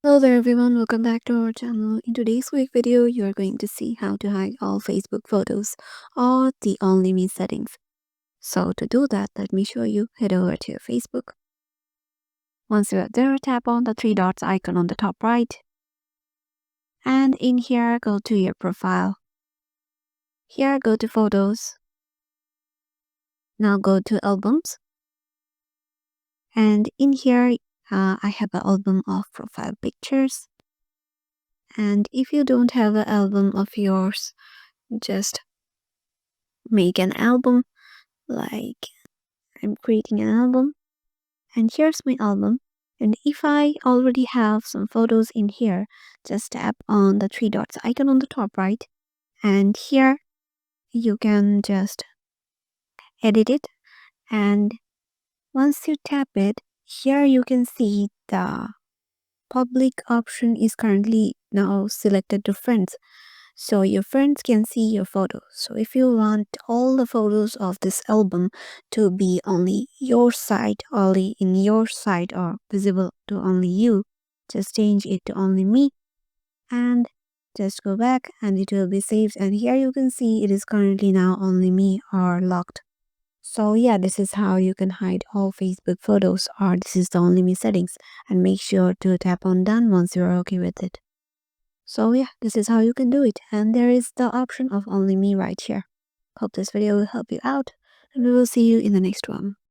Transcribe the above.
Hello there everyone, welcome back to our channel. In today's quick video, you are going to see how to hide all Facebook photos or the Only Me settings. So to do that, let me show you. Head over to your Facebook. Once you're there, tap on the three dots icon on the top right. And in here, go to your profile. Here, go to photos. Now go to albums. And in here, I have an album of profile pictures. And if you don't have an album of yours, just make an album. Like I'm creating an album, and here's my album. And if I already have some photos in here, just tap on the three dots icon on the top right, and here you can just edit it. And once you tap it, here you can see the public option is currently now selected to friends, so your friends can see your photos. So if you want all the photos of this album to be only your side, only in your side, or visible to only you, just change it to only me and just go back and it will be saved. And here you can see it is currently now only me or locked. So yeah, this is how you can hide all Facebook photos, or this is the only me settings, and make sure to tap on done once you're okay with it. So yeah, this is how you can do it, and there is the option of only me right here. Hope this video will help you out, and we will see you in the next one.